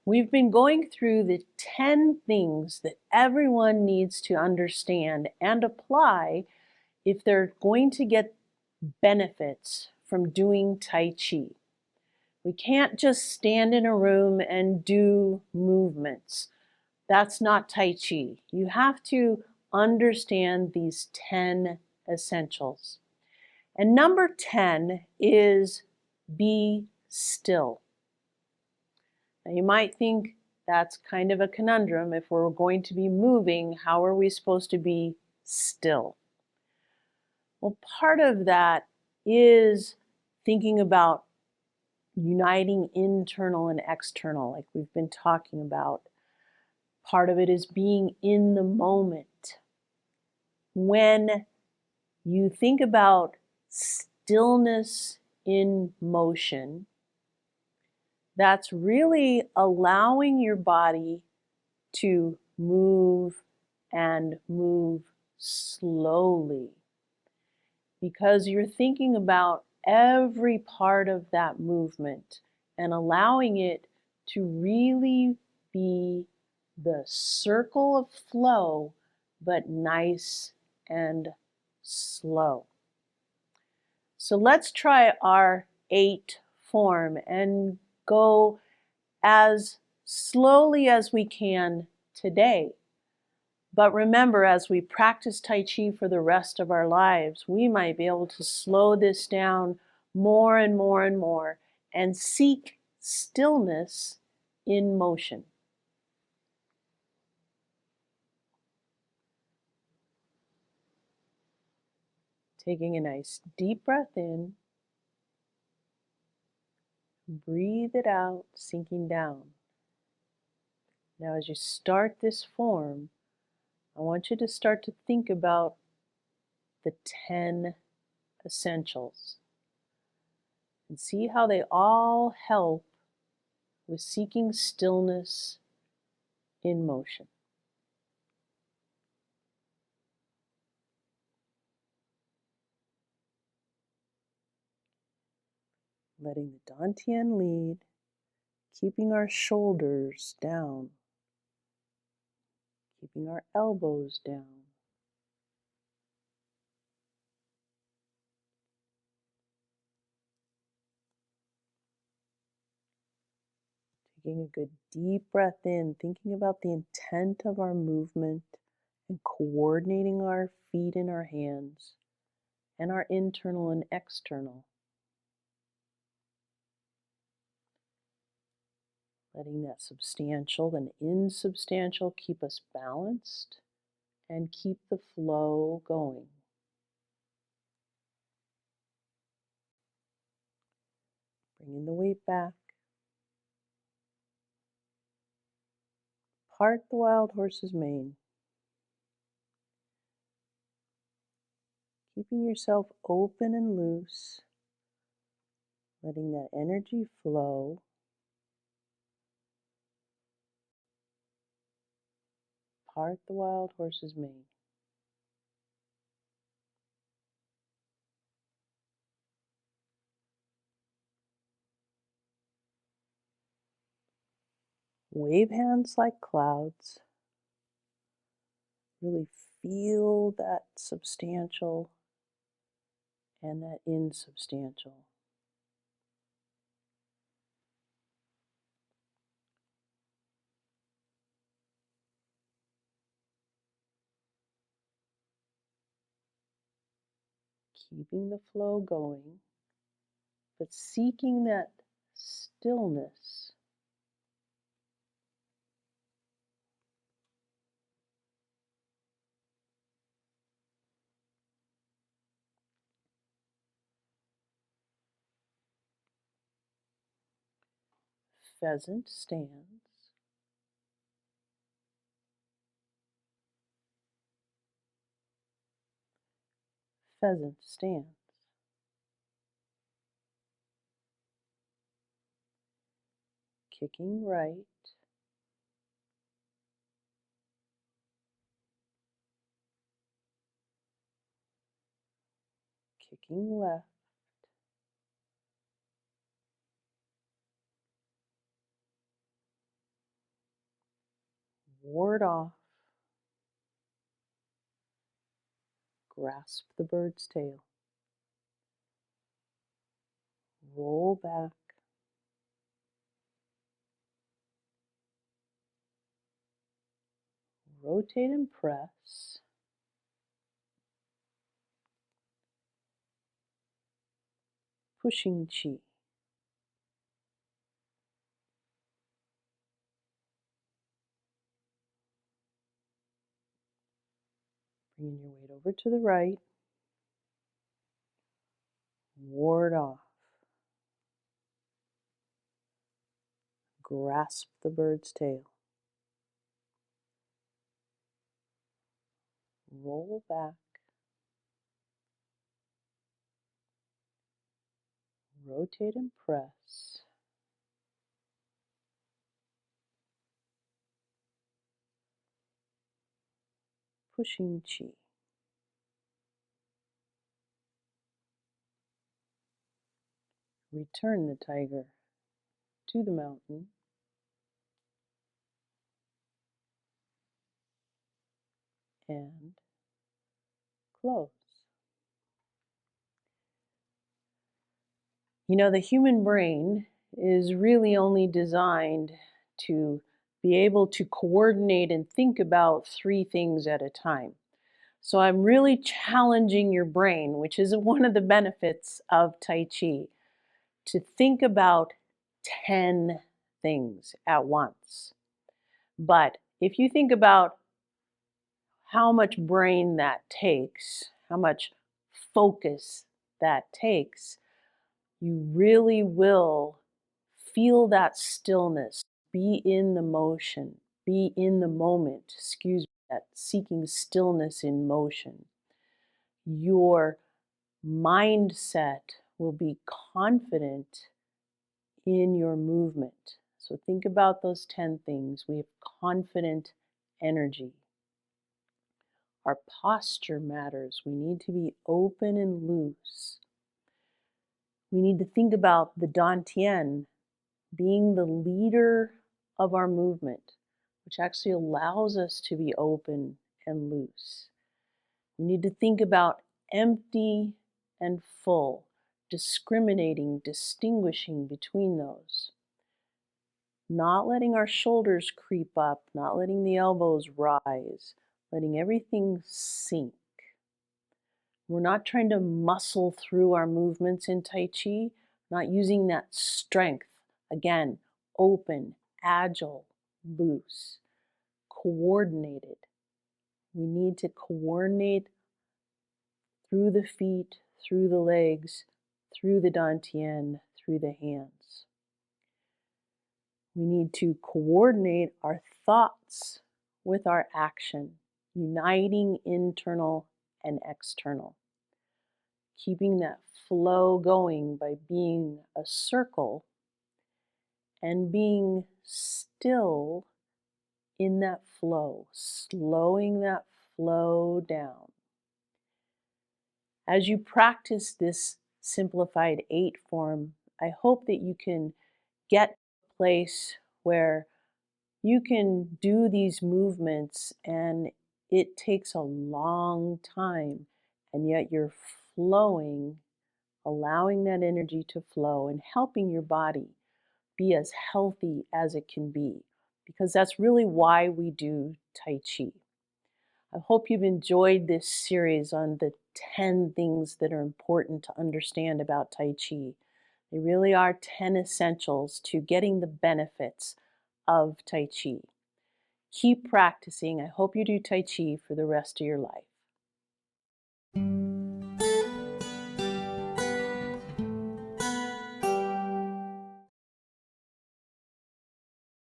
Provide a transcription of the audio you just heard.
We've been going through the 10 things that everyone needs to understand and apply if they're going to get benefits from doing Tai Chi. We can't just stand in a room and do movements. That's not Tai Chi. You have to understand these 10 essentials. And number 10 is be still. Now you might think that's kind of a conundrum. If we're going to be moving, how are we supposed to be still? Well, part of that is thinking about uniting internal and external, like we've been talking about. Part of it is being in the moment. When you think about stillness in motion, that's really allowing your body to move and move slowly, because you're thinking about every part of that movement and allowing it to really be the circle of flow, but nice and slow. So let's try our 8 form and go as slowly as we can today. But remember, as we practice Tai Chi for the rest of our lives, we might be able to slow this down more and more and more and seek stillness in motion. Taking a nice deep breath in, breathe it out, sinking down. Now as you start this form, I want you to start to think about the 10 essentials and see how they all help with seeking stillness in motion. Letting the Dantian lead, keeping our shoulders down, keeping our elbows down. Taking a good deep breath in, thinking about the intent of our movement and coordinating our feet and our hands and our internal and external. Letting that substantial and insubstantial keep us balanced and keep the flow going. Bringing the weight back. Part the wild horse's mane. Keeping yourself open and loose. Letting that energy flow. Part the wild horse's mane. Wave hands like clouds. Really feel that substantial and that insubstantial. Keeping the flow going, but seeking that stillness. Pheasant stands. Pheasant stands. Kicking right. Kicking left. ward off, grasp the bird's tail, roll back, rotate and press, pushing chi. Bringing your weight over to the right, ward off, grasp the bird's tail, roll back, rotate and press, pushing chi. Return the tiger to the mountain and close. You know, the human brain is really only designed to be able to coordinate and think about 3 things at a time. So I'm really challenging your brain, which is one of the benefits of Tai Chi, to think about 10 things at once. But if you think about how much brain that takes, how much focus that takes, you really will feel that stillness, be in the motion, be in the moment, excuse me, that seeking stillness in motion. Your mindset will be confident in your movement. So think about those 10 things. We have confident energy. Our posture matters. We need to be open and loose. We need to think about the dantian being the leader of our movement, which actually allows us to be open and loose. We need to think about empty and full, discriminating, distinguishing between those. Not letting our shoulders creep up, not letting the elbows rise, letting everything sink. We're not trying to muscle through our movements in Tai Chi, not using that strength. Again, open, agile, loose, coordinated. We need to coordinate through the feet, through the legs, through the dantian, through the hands. We need to coordinate our thoughts with our action, uniting internal and external. Keeping that flow going by being a circle and being still in that flow, slowing that flow down. As you practice this simplified 8 form, I hope that you can get to a place where you can do these movements and it takes a long time, and yet you're flowing, allowing that energy to flow and helping your body be as healthy as it can be, because that's really why we do Tai Chi. I hope you've enjoyed this series on the 10 things that are important to understand about Tai Chi. They really are 10 essentials to getting the benefits of Tai Chi. Keep practicing. I hope you do Tai Chi for the rest of your life.